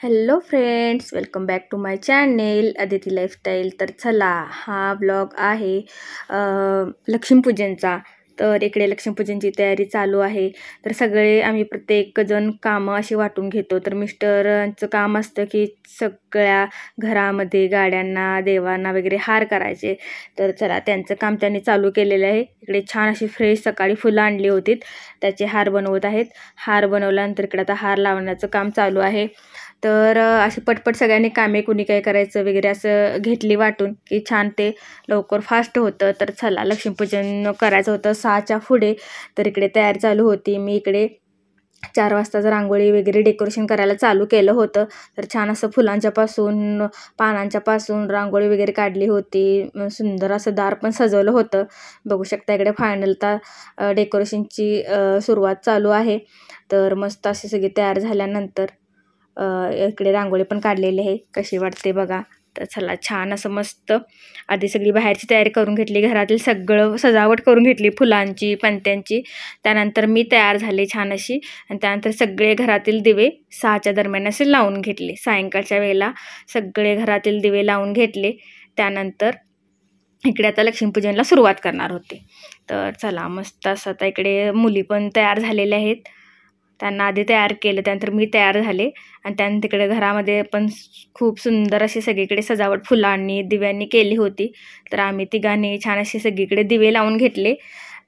Hello friends, welcome back to my channel Aditi lifestyle. तर चला, हा ब्लॉग आहे लक्ष्मीपूजनचा. तर इकडे लक्ष्मीपूजनची तयारी चालू आहे. तर सगळे आम्ही प्रत्येकजण कामं अशी वाटून घेतो. तर मिस्टरांचं काम असतं की सगळ्या घरामध्ये गाड्यांना, देवांना वगैरे हार करायचे. तर चला, त्यांचं काम त्यांनी चालू केलेलं आहे. इकडे छान अशी फ्रेश सकाळी फुलं आणली होती, त्याचे हार बनवत आहेत. हार बनवल्यानंतर इकडे आता हार लावण्याचं काम चालू आहे. तर अशी पटपट सगळ्यांनी कामे कुणी काय करायचं वगैरे असं घेतली वाटून की छान ते लवकर फास्ट होतं. तर चला, लक्ष्मीपूजन करायचं होतं 6च्या पुढे. तर इकडे तयार चालू होती. मी इकडे 4 वाजताच रांगोळी वगैरे डेकोरेशन करायला चालू केलं होतं. तर छान असं फुलांच्या पासून, पानांच्या पासून रांगोळी वगैरे काढली होती. सुंदर असं दार पण सजवलं होतं. बघू शकता इकडे फायनल तर डेकोरेशनची सुरुवात चालू आहे. तर मस्त अशी सगळी तयार झाल्यानंतर इकडे रांगोळी पण काढलेली आहे. कशी वाटते बघा. तर चला, छान असं मस्त आधी सगळी बाहेरची तयारी करून घेतली, घरातील सगळं सजावट करून घेतली फुलांची, पणत्यांची. त्यानंतर मी तयार झाले छान अशी, आणि त्यानंतर सगळे घरातील दिवे 6च्या दरम्यान असे लावून घेतले. सायंकाळच्या वेळेला सगळे घरातील दिवे लावून घेतले. त्यानंतर इकडे आता लक्ष्मीपूजनला सुरुवात करणार होते. तर चला, मस्त असं आता इकडे मुली पण तयार झालेल्या आहेत. त्यांना आधी तयार केलं, त्यानंतर मी तयार झाले. आणि त्यानंतर तिकडे घरामध्ये पण खूप सुंदर अशी सगळीकडे सजावट फुलांनी, दिव्यांनी केली होती. तर आम्ही तिघांनी छान असे सगळीकडे दिवे लावून घेतले.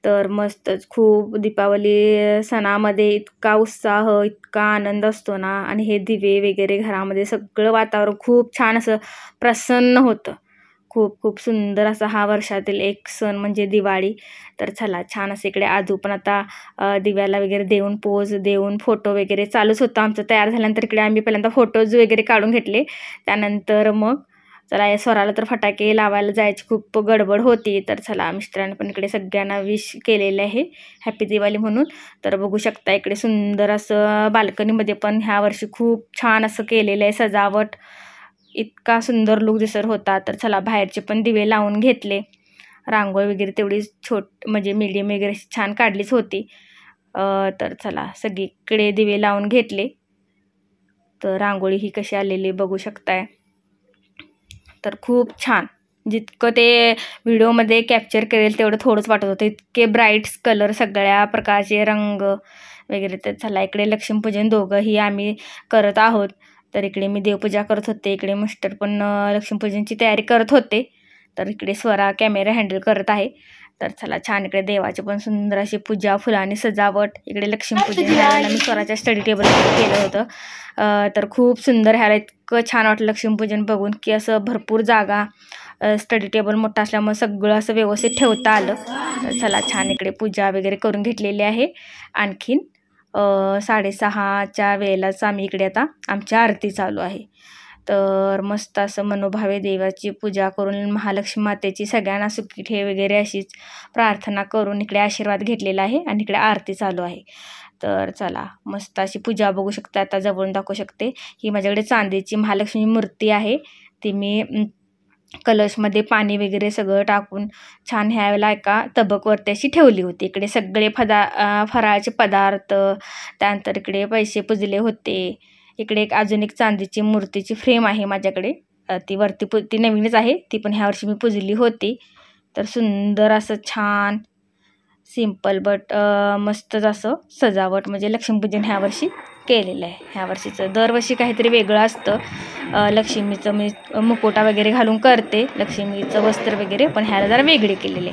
तर मस्तच, खूप दीपावली सणामध्ये इतका उत्साह, इतका आनंद असतो ना. आणि हे दिवे वगैरे घरामध्ये सगळं वातावरण खूप छान असं प्रसन्न होतं. खूप खूप सुंदर असा हा वर्षातील एक सण म्हणजे दिवाळी. तर चला, छान असं इकडे आजू पण आता दिव्याला वगैरे देऊन, पोज देऊन फोटो वगैरे चालूच होतं आमचं. तयार झाल्यानंतर इकडे आम्ही पहिल्यांदा फोटोज वगैरे काढून घेतले. त्यानंतर मग चला, या स्वराला तर फटाके लावायला जायची खूप गडबड होती. तर चला, मिस्टरांनी पण इकडे सगळ्यांना विश केलेले आहे हॅपी दिवाळी म्हणून. तर बघू शकता इकडे सुंदर असं बाल्कनीमध्ये पण ह्या वर्षी खूप छान असं केलेलं आहे सजावट. इतका सुंदर लुक दिसत होता. तर चला, बाहेरचे पण दिवे लावून घेतले. रांगोळी वगैरे तेवढी म्हणजे मीडियम वगैरे छान काढलीच होती. तर चला, सगळीकडे दिवे लावून घेतले. तर रांगोळी ही कशी आलेली बघू शकताय. तर खूप छान, जितकं ते व्हिडिओमध्ये कॅप्चर करेल तेवढं थोडंच वाटत होतं. इतके ब्राईट कलर, सगळ्या प्रकारचे रंग वगैरे. तर चला, इकडे लक्ष्मीपूजन दोघंही आम्ही करत आहोत. तर इकडे मी देवपूजा करत होते, इकडे मिस्टर पण लक्ष्मीपूजनची तयारी करत होते. तर इकडे स्वरा कॅमेरा हँडल करत आहे. तर चला, छान इकडे देवाची पण सुंदर अशी पूजा, फुलांनी सजावट. इकडे लक्ष्मीपूजन ह्याला मी स्वराच्या स्टडी टेबलवर केलं होतं. तर खूप सुंदर, ह्याला इतकं छान वाटलं लक्ष्मीपूजन बघून की असं भरपूर जागा, स्टडी टेबल मोठा असल्यामुळे सगळं असं व्यवस्थित ठेवता आलं. तर चला, छान इकडे पूजा वगैरे करून घेतलेली आहे. आणखीन 6:30च्या वेळेलाच आम्ही इकडे आता आमची आरती चालू आहे. तर मस्त असं मनोभावे देवाची पूजा करून, महालक्ष्मी मातेची सगळ्यांना सुखी ठेव वगैरे अशीच प्रार्थना करून इकडे आशीर्वाद घेतलेला आहे. आणि इकडे आरती चालू आहे. तर चला, मस्त अशी पूजा बघू शकता. आता जवळून दाखवू शकते. ही माझ्याकडे चांदीची महालक्ष्मी मूर्ती आहे. ती मी कलशमध्ये पाणी वगैरे सगळं टाकून छान ह्या वेळेला एका तबकवरती अशी ठेवली होती. इकडे सगळे फराळाचे पदार्थ, त्यानंतर इकडे पैसे पुजले होते. इकडे अजून एक चांदीची मूर्तीची फ्रेम आहे माझ्याकडे. ती वरती ती नवीनच आहे, ती पण ह्या वर्षी मी पुजली होती. तर सुंदर असं छान सिम्पल बट मस्तच असं सजावट म्हणजे लक्ष्मीपूजन ह्या वर्षी केलेलं आहे. ह्या वर्षीचं दरवर्षी काहीतरी वेगळं असतं. लक्ष्मीचं मी मुकोटा वगैरे घालून करते, लक्ष्मीचं वस्त्र वगैरे, पण ह्याला जरा वेगळे केलेले.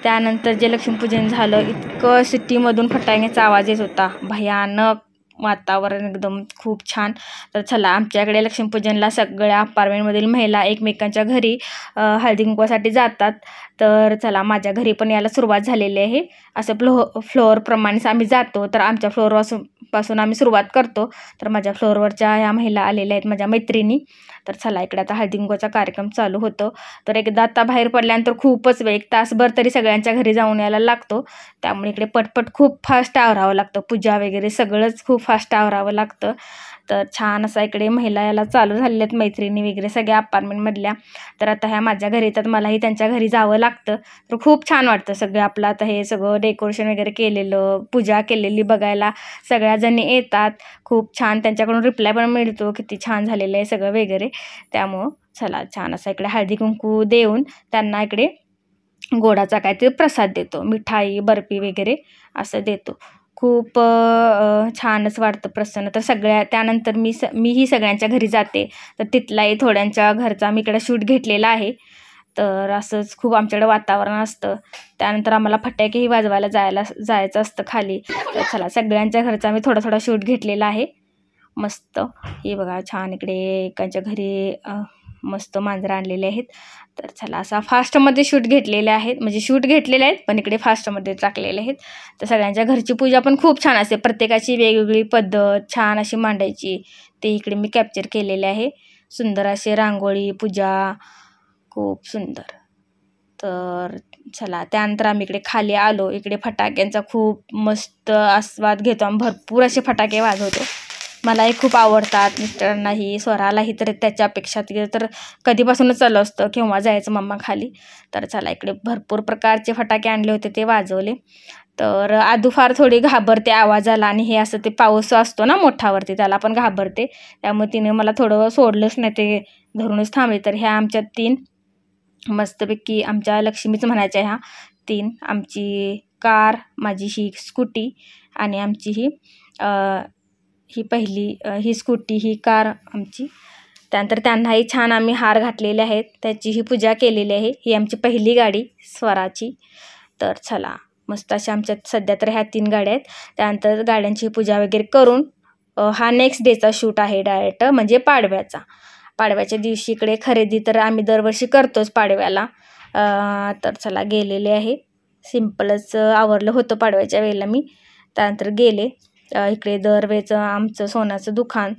त्यानंतर जे लक्ष्मीपूजन झालं, इतकं सिटीमधून फटाक्यांचा आवाज येत होता, भयानक वातावरण एकदम खूप छान. तर चला, आमच्याकडे लक्ष्मीपूजनला सगळ्या अपार्टमेंटमधील महिला एकमेकांच्या घरी हळदी कुंकवासाठी जातात. तर चला, माझ्या घरी पण याला सुरुवात झालेली आहे. असं फ्लोअरप्रमाणेच आम्ही जातो. तर आमच्या फ्लोअरपासून आम्ही सुरुवात करतो. तर माझ्या फ्लोअरवरच्या ह्या महिला आलेल्या आहेत, माझ्या मैत्रिणी. तर चला, इकडे आता हळदी कुंकवाचा कार्यक्रम चालू होतो. तर एकदा आता बाहेर पडल्यानंतर खूपच वेळ, 1 तासभर तरी सगळ्यांच्या घरी जाऊन यायला लागतो. त्यामुळे इकडे पटपट खूप फास्ट आवरावं लागतं. पूजा वगैरे सगळंच खूप फास्ट आवरावं लागतं. तर छान असा इकडे महिला याला चालू झालेल्या आहेत, मैत्रिणी वगैरे सगळ्या अपार्टमेंटमधल्या. तर आता ह्या माझ्या घरी येतात, मलाही त्यांच्या घरी जावं लागतं. तर खूप छान वाटतं सगळं आपलं आता हे सगळं डेकोरेशन वगैरे केलेलं, पूजा केलेली बघायला सगळ्याजणी येतात. खूप छान त्यांच्याकडून रिप्लाय पण मिळतो, किती छान झालेलं आहे सगळं वगैरे. त्यामुळं चला छान असा इकडे हळदी कुंकू देऊन त्यांना इकडे गोडाचा काहीतरी प्रसाद देतो, मिठाई बर्फी वगैरे असं देतो. खूप छानच वाटतं, प्रसन्न. तर त्यानंतर मीही सगळ्यांच्या घरी जाते. तर तिथलाही थोड्यांच्या घरचा आम्ही इकडे शूट घेतलेला आहे. तर असंच खूप आमच्याकडे वातावरण असतं. त्यानंतर आम्हाला फटाकेही वाजवायला जायचं असतं खाली. तर चला सगळ्यांच्या घरचा आम्ही थोडा शूट घेतलेला आहे. मस्त हे बघा छान इकडे एकाच्या घरी मस्त मांजरं आणलेले आहेत. तर चला असा फास्टमध्ये शूट घेतलेले आहेत, म्हणजे शूट घेतलेले आहेत पण इकडे फास्टमध्ये टाकलेले आहेत. तर सगळ्यांच्या घरची पूजा पण खूप छान असते, प्रत्येकाची वेगवेगळी पद्धत छान अशी मांडायची, ते इकडे मी कॅप्चर केलेले आहे. सुंदर असे रांगोळी पूजा, खूप सुंदर. तर चला त्यानंतर आम्ही इकडे खाली आलो. इकडे फटाक्यांचा खूप मस्त आस्वाद घेतो आम्ही, भरपूर असे फटाके वाजवतो. मलाही खूप आवडतात, मिस्टरांनाही, स्वरालाही. तर त्याच्या अपेक्षा तर कधीपासूनच चालू असतं केव्हा जायचं मम्मा खाली. तर चला इकडे भरपूर प्रकारचे फटाके आणले होते, ते वाजवले. तर आदू फार थोडी घाबरते आवाजाला, आणि हे असं ते पाऊस असतो ना मोठावरती, त्याला पण घाबरते. त्यामुळे तिने मला थोडं सोडलंच नाही, ते धरूनच थांबले. तर ह्या आमच्या 3 मस्तपैकी आमच्या लक्ष्मीच म्हणायच्या, ह्या 3 आमची कार, माझी ही स्कूटी आणि आमची ही पहिली ही स्कूटी, ही कार आमची. त्यानंतर त्यांनाही छान आम्ही हार घातलेले आहेत, त्याचीही पूजा केलेली आहे. ही आमची पहिली गाडी स्वराची. तर चला मस्त अशा आमच्यात सध्या तर ह्या 3 गाड्या आहेत. त्यानंतर गाड्यांची पूजा वगैरे करून हा नेक्स्ट डेचा शूट आहे डायरेक्ट, म्हणजे पाडव्याच्या दिवशी इकडे खरेदी तर आम्ही दरवर्षी करतोच पाडव्याला. तर चला गेलेले आहे, सिम्पलच आवरलं होतं पाडव्याच्या वेळेला मी. त्यानंतर गेले इकडे दरवेळचं आमचं सोन्याचं दुकान,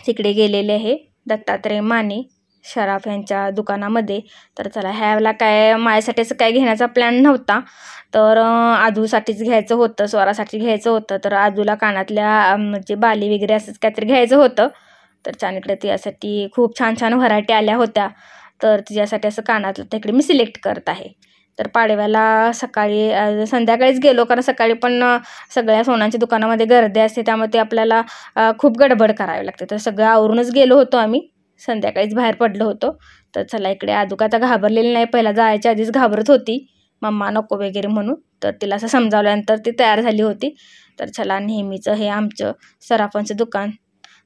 तिकडे गेलेले आहे दत्तात्रय माने शराफ यांच्या दुकानामध्ये. तर चला ह्यावेळेला काय माझ्यासाठी असं काय घेण्याचा प्लॅन नव्हता, तर आदूसाठीच घ्यायचं होतं, स्वरासाठी घ्यायचं होतं. तर आदूला कानातल्या म्हणजे बाली वगैरे असंच काहीतरी घ्यायचं होतं. तर छान इकडे तिच्यासाठी खूप छान व्हरायटी आल्या होत्या, तर तिच्यासाठी असं कानातलं तिकडे मी सिलेक्ट करत आहे. तर पाडव्याला संध्याकाळीच गेलो, कारण सकाळी पण सगळ्या सोन्याच्या दुकानामध्ये गर्दी असते, त्यामुळे ते आपल्याला खूप गडबड करावी लागते. तर सगळं आवरूनच गेलो होतो आम्ही, संध्याकाळीच बाहेर पडलो होतो. तर चला इकडे आदू का आता घाबरलेली नाही, पहिला जायच्या आधीच घाबरत होती, मम्मा नको वगैरे म्हणून. तर तिला असं समजावल्यानंतर ती तयार झाली होती. तर चला नेहमीचं हे आमचं सराफांचं दुकान,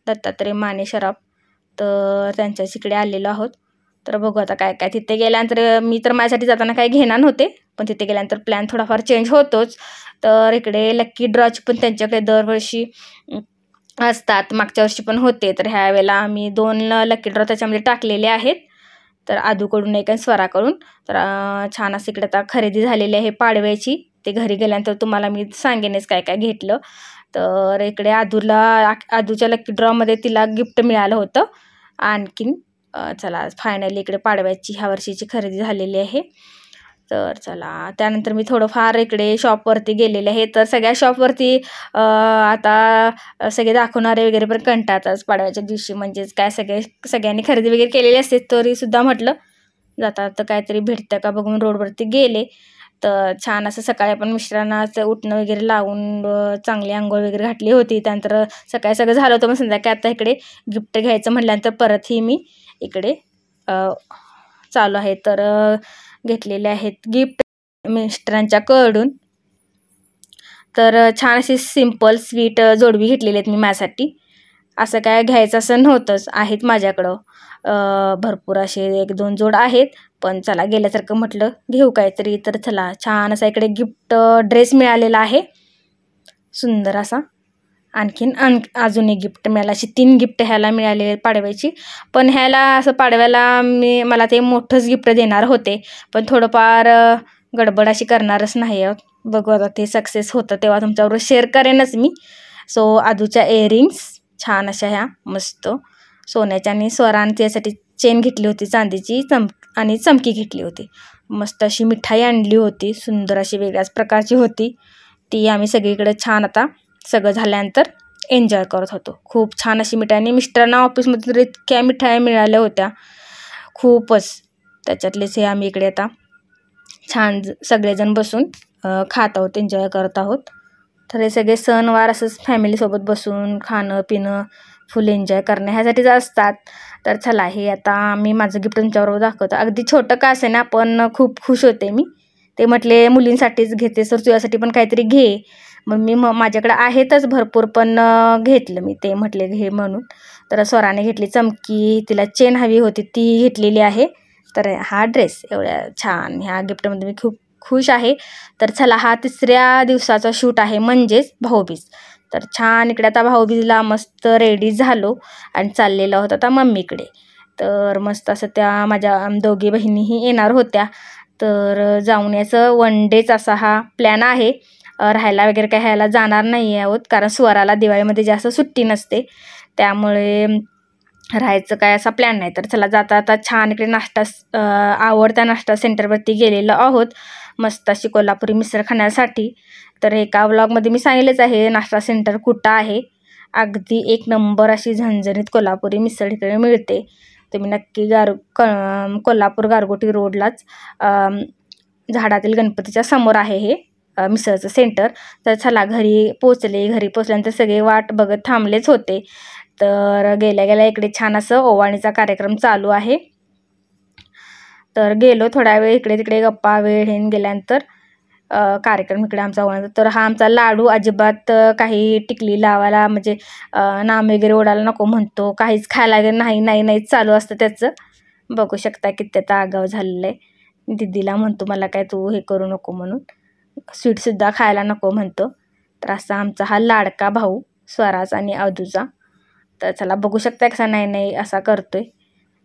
दत्तात्रय माने शराफ, तर त्यांच्याच इकडे आलेलो आहोत. तर बघू आता काय काय. तिथे गेल्यानंतर मी तर माझ्यासाठी जाताना काही घेणार नव्हते, पण तिथे गेल्यानंतर प्लॅन थोडाफार चेंज होतोच. तर इकडे लक्की ड्रॉची पण त्यांच्याकडे दरवर्षी असतात, मागच्या वर्षी पण होते. तर ह्या वेळेला आम्ही 2 लक्की ड्रॉ त्याच्यामध्ये टाकलेले आहेत, तर आदूकडून एक आणि स्वराकडून. तर छान असं इकडे आता खरेदी झालेली आहे पाडव्याची. ते घरी गेल्यानंतर तुम्हाला मी सांगेनच काय काय घेतलं. तर इकडे आदूच्या लक्की ड्रॉमध्ये तिला गिफ्ट मिळालं होतं आणखीन. चला फायनली इकडे पाडव्याची ह्या वर्षीची खरेदी झालेली आहे. तर चला त्यानंतर मी थोडंफार इकडे शॉपवरती गेलेले आहे. तर सगळ्या शॉपवरती आता सगळे दाखवणारे वगैरे पण कंटाळताच पाडव्याच्या दिवशी, म्हणजेच काय सगळ्यांनी खरेदी वगैरे केलेली असते, तरीसुद्धा म्हटलं जाता तर काहीतरी भेटतं का बघून रोडवरती गेले. तर छान असं सकाळी आपण मिस्टरांना उठणं वगैरे लावून चांगली आंघोळ वगैरे घातली होती. त्यानंतर सकाळी सगळं झालं होतं, मग संध्याकाळी आता इकडे गिफ्ट घ्यायचं म्हटल्यानंतर परतही मी इकडे चालू आहे. तर घेतलेले आहेत गिफ्ट मिस्टरांच्याकडून. तर छान अशी सिम्पल स्वीट जोडवी घेतलेली आहेत मी माझ्यासाठी. असं काय घ्यायचं असं नव्हतंच, आहेत माझ्याकडं भरपूर असे 1-2 जोड आहेत, पण चला गेल्यासारखं म्हटलं घेऊ काहीतरी. तर चला छान असा इकडे गिफ्ट ड्रेस मिळालेला आहे सुंदर असा. आणखीन अजून एक गिफ्ट मिळालं, अशी 3 गिफ्ट ह्याला मिळालेली पाडव्याची. पण ह्याला असं पाडव्याला मला ते मोठंच गिफ्ट देणार होते, पण थोडंफार गडबड अशी करणारच नाही. बघू आता ते सक्सेस होतं तेव्हा तुमच्याबरोबर शेअर करेनच मी. सो आदूच्या इयरिंग्स छान अशा ह्या मस्त सोन्याच्या, आणि स्वराने त्यासाठी चेन घेतली होती चांदीची, आणि चमकी घेतली होती. मस्त अशी मिठाई आणली होती, सुंदर अशी वेगळ्याच प्रकारची होती ती. आम्ही सगळीकडे छान आता सगळं झाल्यानंतर एन्जॉय करत होतो. खूप छान अशी मिठाई आणि मिस्टरांना ऑफिसमध्ये तर इतक्या मिठाई मिळाल्या होत्या खूपच. त्याच्यातलेच हे आम्ही इकडे आता छान सगळेजण बसून खात आहोत, एन्जॉय करत आहोत. तर हे सगळे सणवार असंच फॅमिलीसोबत बसून खाणं पिणं फुल एन्जॉय करणं ह्यासाठीच असतात. तर चला हे आता मी माझं गिफ्ट तुमच्याबरोबर दाखवतो. अगदी छोटं का असे ना, पण खूप खुश होते मी. ते म्हटले मुलींसाठीच घेते सर, तुझ्यासाठी पण काहीतरी घे. मग मी माझ्याकडे आहेतच भरपूर, पण घेतलं मी, ते म्हटले घे म्हणून. तर स्वराने घेतली चमकी, तिला चेन हवी होती ती घेतलेली आहे. तर हा ड्रेस एवढ्या छान ह्या गिफ्टमध्ये मी खूप खुश आहे. तर चला हा 3ऱ्या दिवसाचा शूट आहे, म्हणजेच भाऊबीज. तर छान इकडे आता भाऊबीजला मस्त रेडी झालो आणि चाललेला होता आता मम्मीकडे. तर मस्त असं त्या माझ्या दोघी बहिणीही येणार होत्या. तर जाऊन याचं 1 डेच असा हा प्लॅन आहे. राहायला वगैरे काय ह्याला जाणार नाही आहोत, कारण स्वराला दिवाळीमध्ये जास्त सुट्टी नसते, त्यामुळे राहायचं काय असा प्लॅन नाही. तर चला जाता आता छान इकडे नाश्ता आवडत्या नाश्ता सेंटरवरती गेलेलो आहोत, मस्त अशी कोल्हापुरी मिसळ खाण्यासाठी. तर एका व्लॉगमध्ये मी सांगितलेच आहे नाश्ता सेंटर कुठं आहे. अगदी 1 नंबर अशी झणझणीत कोल्हापुरी मिसळ इकडे मिळते. तुम्ही नक्की कोल्हापूर गारगोटी रोडलाच झाडातील गणपतीच्या समोर आहे हे मिसळचं सेंटर. तर चला घरी पोचल्यानंतर सगळे वाट बघत थांबलेच होते. तर गेल्या गेल्या इकडे छान असं ओवाळणीचा कार्यक्रम चालू आहे. तर गेलो थोडा वेळ इकडे तिकडे गप्पा वेळ हेन गेल्यानंतर कार्यक्रम इकडे आमचा ओवाळणीचा. तर हा आमचा लाडू अजिबात काही टिकली लावायला म्हणजे नाम वगैरे ओढायला नको म्हणतो, काहीच खायला वगैरे नाहीच चालू असतं त्याचं. बघू शकता किती आता आगाव झालेलं आहे. दीदीला म्हणतो मला काय तू हे करू नको म्हणून, स्वीटसुद्धा खायला नको म्हणतो. तर असा आमचा हा लाडका भाऊ स्वराचा आणि अदूचा. तर चला बघू शकता कसा नाही असा करतोय.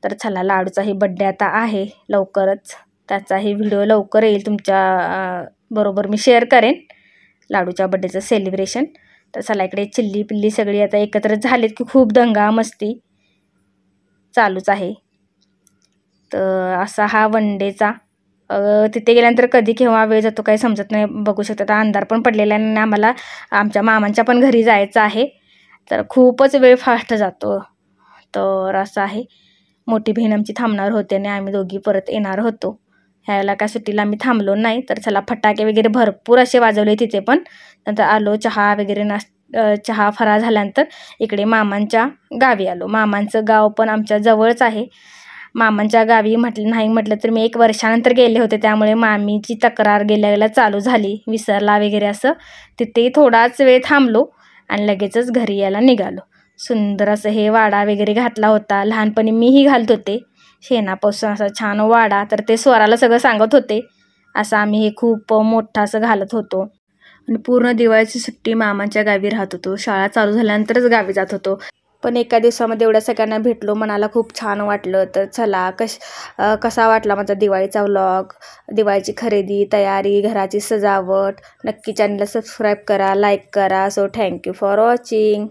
तर चला लाडूचाही बड्डे आता आहे लवकरच, त्याचाही व्हिडिओ लवकर येईल तुमच्या बरोबर मी शेअर करेन लाडूच्या बड्डेचं सेलिब्रेशन. तर चला इकडे चिल्ली पिल्ली सगळी आता एकत्र झालीत की खूप दंगा मस्ती चालूच आहे. तर असा हा 1 डेचा तिथे गेल्यानंतर कधी केव्हा वेळ जातो काही समजत नाही. बघू शकता आता अंधार पण पडलेला आहे आणि आम्हाला आमच्या मामांच्या पण घरी जायचं आहे. तर खूपच वेळ फास्ट जातो. तर असं आहे. मोठी बहीण आमची थांबणार होते आणि आम्ही दोघी परत येणार होतो. ह्याला काय सुट्टीला आम्ही थांबलो नाही. तर चला फटाके वगैरे भरपूर असे वाजवले तिथे पण. नंतर आलो चहा वगैरे चहा फराळ झाल्यानंतर इकडे मामांच्या गावी आलो. मामांचं गाव पण आमच्या जवळच आहे. मामांच्या गावी नाही म्हटलं तर मी 1 वर्षानंतर गेले होते, त्यामुळे मामीची तक्रार गेल्या चालू झाली विसरला वगैरे असं. तिथेही थोडाच वेळ थांबलो आणि लगेचच घरी यायला निघालो. सुंदर असं हे वाडा वगैरे घातला होता, लहानपणी मीही घालत होते शेणापासून असा छान वाडा. तर ते स्वराला सगळं सांगत होते, असं आम्ही हे खूप मोठं असं घालत होतो. आणि पूर्ण दिवाळीची सुट्टी मामांच्या गावी राहत होतो. शाळा चालू झाल्यानंतरच गावी जात होतो. पण एका दिवसामध्ये एवढ्या सगळ्यांना भेटलो, मनाला खूप छान वाटलं. तर चला कसा वाटला माझा दिवाळीचा व्लॉग, दिवाळीची खरेदी तयारी घराची सजावट, नक्की चॅनलला सबस्क्राईब करा, लाईक करा. So thank you for watching.